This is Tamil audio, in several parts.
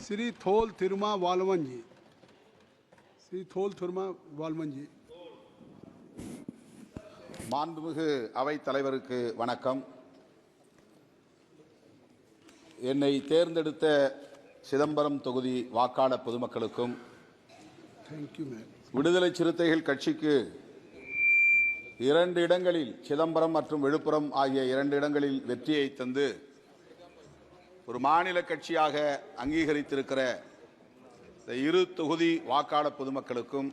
श्री थोल थिरुमा वालवन जी, श्री थोल थिरुमा वालवन जी. மாண்புமிகு அவைத் தலைவருக்கு வணக்கம். என்னை தேர்ந்தெடுத்த சிதம்பரம் தொகுதி வாக்காளர் பொதுமக்களுக்கும் விடுதலை சிறுத்தைகள் கட்சிக்கு 2 இடங்களில் சிதம்பரம் மற்றும் விழுப்புரம் ஆகிய 2 இடங்களில் வெற்றியை தந்து ஒரு மாநில கட்சியாக அங்கீகரித்திருக்கிற இந்த 2 தொகுதி வாக்காளர் பொதுமக்களுக்கும்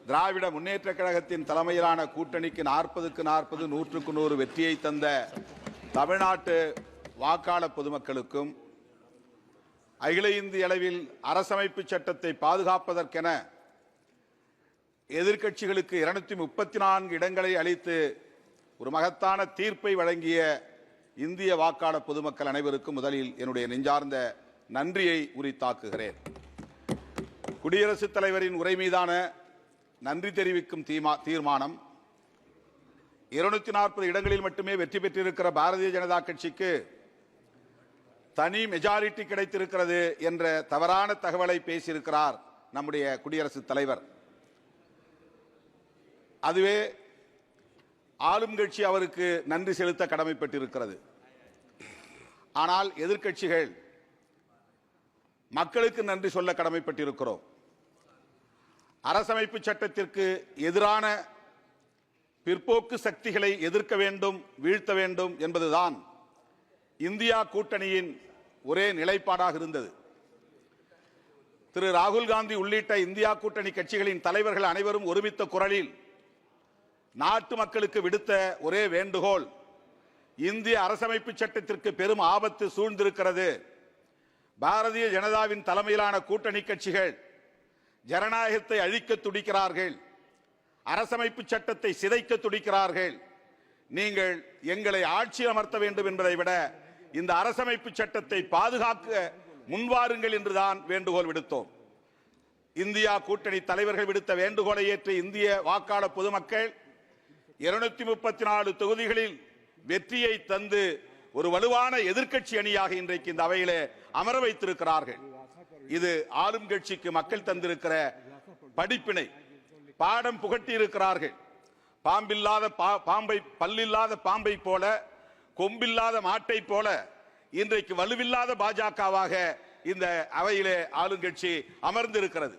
திராவிட முன்னேற்றக் கழகத்தின் தலைமையிலான கூட்டணிக்கு 40க்கு 40 100க்கு 100 வெற்றியை தந்த தமிழ்நாட்டு வாக்காளர் பொதுமக்களுக்கும் அகில இந்திய அளவில் அரசமைப்பு சட்டத்தை பாதுகாப்பதற்கென எதிர்க்கட்சிகளுக்கு 234 இடங்களை அளித்து ஒரு மகத்தான தீர்ப்பை வழங்கிய இந்திய வாக்காளர் பொதுமக்கள் அனைவருக்கும் முதலில் என்னுடைய நெஞ்சார்ந்த நன்றியை உரித்தாக்குகிறேன். குடியரசுத் தலைவரின் உரை மீதான நன்றி தெரிவிக்கும் தீர்மானம் 240 இடங்களில் மட்டுமே வெற்றி பெற்றிருக்கிற பாரதிய ஜனதா கட்சிக்கு தனி மெஜாரிட்டி கிடைத்திருக்கிறது என்ற தவறான தகவலை பேசியிருக்கிறார் நம்முடைய குடியரசுத் தலைவர். அதுவே ஆளும் கட்சி அவருக்கு நன்றி செலுத்த கடமைப்பட்டிருக்கிறது. ஆனால் எதிர்க்கட்சிகள் மக்களுக்கு நன்றி சொல்ல கடமைப்பட்டிருக்கிறோம். அரசமைப்பு சட்டத்திற்கு எதிரான பிற்போக்கு சக்திகளை எதிர்க்க வேண்டும், வீழ்த்த வேண்டும் என்பதுதான் இந்தியா கூட்டணியின் ஒரே நிலைப்பாடாக இருந்தது. திரு ராகுல் காந்தி உள்ளிட்ட இந்தியா கூட்டணி கட்சிகளின் தலைவர்கள் அனைவரும் ஒருமித்த குரலில் நாட்டு மக்களுக்கு விடுத்த ஒரே வேண்டுகோள், இந்திய அரசமைப்பு சட்டத்திற்கு பெரும் ஆபத்து சூழ்ந்திருக்கிறது. பாரதிய ஜனதாவின் தலைமையிலான கூட்டணி கட்சிகள் ஜனநாயகத்தை அழிக்க துடிக்கிறார்கள், அரசமைப்பு சட்டத்தை சிதைக்க துடிக்கிறார்கள். நீங்கள் எங்களை ஆட்சி அமர்த்த வேண்டும் என்பதை விட இந்த அரசமைப்பு சட்டத்தை பாதுகாக்க முன்வாருங்கள் என்றுதான் வேண்டுகோள் விடுத்தோம். இந்தியா கூட்டணி தலைவர்கள் விடுத்த வேண்டுகோளை ஏற்று இந்திய வாக்காளர் பொதுமக்கள் 234 தொகுதிகளில் வெற்றியை தந்து ஒரு வலுவான எதிர்க்கட்சி அணியாக இன்றைக்கு இந்த அவையிலே அமர வைத்திருக்கிறார்கள். இது ஆளும் கட்சிக்கு மக்கள் தந்திருக்கிற படிப்பினை, பாடம் புகட்டி இருக்கிறார்கள். பல்லில்லாத பாம்பை போல, கொம்பில்லாத மாட்டை போல இன்றைக்கு வலுவில்லாத பாஜகவாக இந்த அவையிலே ஆளுங்கட்சி அமர்ந்திருக்கிறது.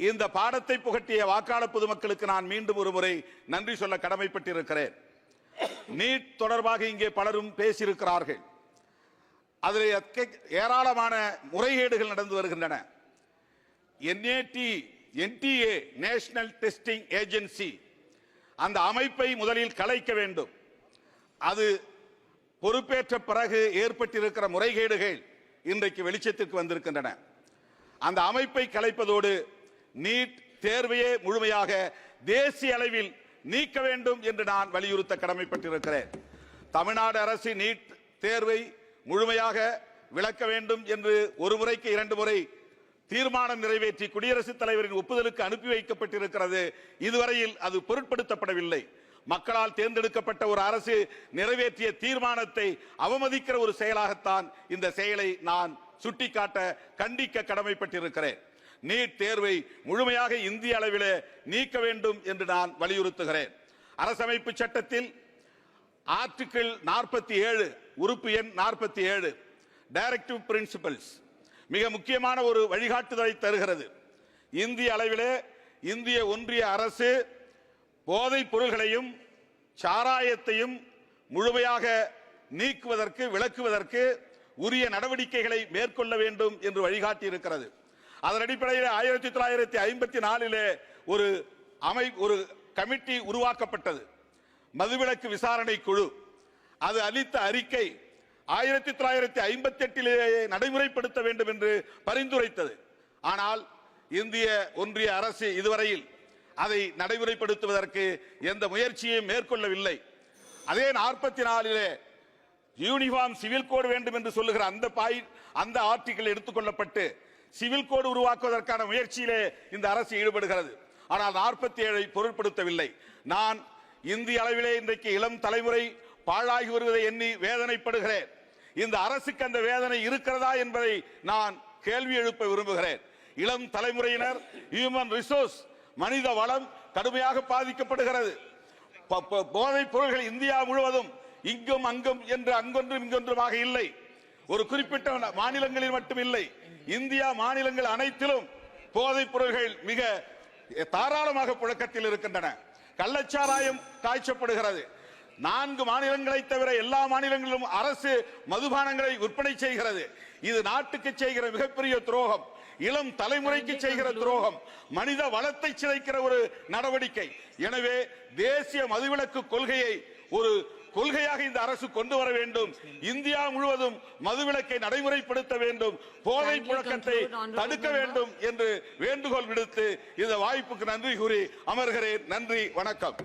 இந்த பாடத்தை புகட்டிய வாக்காளர் பொதுமக்களுக்கு நான் மீண்டும் ஒரு முறை நன்றி சொல்ல கடமைப்பட்டிருக்கிறேன். நீட் தொடர்பாக இங்கே பலரும் பேசியிருக்கிறார்கள். அதில் ஏராளமான முறைகேடுகள் நடந்து வருகின்றன. NTA நேஷனல் டெஸ்டிங் ஏஜென்சி அந்த அமைப்பை முதலில் கலைக்க வேண்டும். அது பொறுப்பேற்ற பிறகு ஏற்பட்டிருக்கிற முறைகேடுகள் இன்றைக்கு வெளிச்சத்திற்கு வந்திருக்கின்றன. அந்த அமைப்பை கலைப்பதோடு நீட் தேர்வையே முழுமையாக தேசிய அளவில் நீக்க வேண்டும் என்று நான் வலியுறுத்த கடமைப்பட்டிருக்கிறேன். தமிழ்நாடு அரசு நீட் தேர்வை முழுமையாக விலக்க வேண்டும் என்று ஒரு முறைக்கு 2 முறை தீர்மானம் நிறைவேற்றி குடியரசுத் தலைவரின் ஒப்புதலுக்கு அனுப்பி வைக்கப்பட்டிருக்கிறது. இதுவரையில் அது பொருட்படுத்தப்படவில்லை. மக்களால் தேர்ந்தெடுக்கப்பட்ட ஒரு அரசு நிறைவேற்றிய தீர்மானத்தை அவமதிக்கிற ஒரு செயலாகத்தான் இந்த செயலை நான் சுட்டிக்காட்ட, கண்டிக்க கடமைப்பட்டிருக்கிறேன். நீட் தேர்வை முழுமையாக இந்திய அளவில் நீக்க வேண்டும் என்று நான் வலியுறுத்துகிறேன். அரசமைப்பு சட்டத்தில் ஆர்டிகிள் 47 உறுப்பு எண் 47 டைரக்டிவ் பிரின்சிபல்ஸ் மிக முக்கியமான ஒரு வழிகாட்டுதலை தருகிறது. இந்திய அளவிலே இந்திய ஒன்றிய அரசு போதைப் பொருள்களையும் சாராயத்தையும் முழுமையாக நீக்குவதற்கு, விலக்குவதற்கு உரிய நடவடிக்கைகளை மேற்கொள்ள வேண்டும் என்று வழிகாட்டி இருக்கிறது. அதன் அடிப்படையில் 1954 ஒரு கமிட்டி உருவாக்கப்பட்டது, மதுவிலக்கு விசாரணை குழு. அது அளித்த அறிக்கை 1958 நடைமுறைப்படுத்த வேண்டும் என்று பரிந்துரைத்தது. ஆனால் இந்திய ஒன்றிய அரசு இதுவரையில் அதை நடைமுறைப்படுத்துவதற்கு எந்த முயற்சியையும் மேற்கொள்ளவில்லை. அதே 44 யூனிஃபார்ம் சிவில் கோடு வேண்டும் என்று சொல்லுகிற அந்த ஆர்டிகிள் எடுத்துக்கொள்ளப்பட்டு சிவில் கோடு உருவாக்குவதற்கான முயற்சியிலே இந்த அரசு ஈடுபடுகிறது. ஆனால் 47 பொருட்படுத்தவில்லை. நான் இந்திய அளவிலே இன்றைக்கு இளம் தலைமுறை பாழாகி வருவதை எண்ணி வேதனைப்படுகிறேன். இந்த அரசுக்கு அந்த வேதனை இருக்கிறதா என்பதை நான் கேள்வி எழுப்ப விரும்புகிறேன். இளம் தலைமுறையினர், ஹியூமன் ரிசோர்ஸ், மனித வளம் கடுமையாக பாதிக்கப்படுகிறது. போதைப் பொருள்கள் இந்தியா முழுவதும் இங்கும் அங்கும் என்று அங்கொன்றும் இங்கொன்றுமாக இல்லை. ஒரு குறிப்பிட்ட மாநிலங்களில் மட்டும் இல்லை, இந்தியா மாநிலங்கள் அனைத்திலும் போதைப் பொருள்கள் மிக தாராளமாக புழக்கத்தில் இருக்கின்றன. கள்ளச்சாராயம் காய்ச்சப்படுகிறது. 4 மாநிலங்களை தவிர எல்லா மாநிலங்களிலும் அரசு மதுபானங்களை விற்பனை செய்கிறது. இது நாட்டுக்கு செய்கிற மிகப்பெரிய துரோகம், இளம் தலைமுறைக்கு செய்கிற துரோகம், மனித வளத்தை சிதைக்கிற ஒரு நடவடிக்கை. எனவே தேசிய மதுவிலக்கு கொள்கையை ஒரு கொள்கையாக இந்த அரசு கொண்டு வர வேண்டும். இந்தியா முழுவதும் மதுவிலக்கை நடைமுறைப்படுத்த வேண்டும், போதை புழக்கத்தை தடுக்க வேண்டும் என்று வேண்டுகோள் விடுத்து இந்த வாய்ப்புக்கு நன்றி கூறி அமர்கிறேன். நன்றி, வணக்கம்.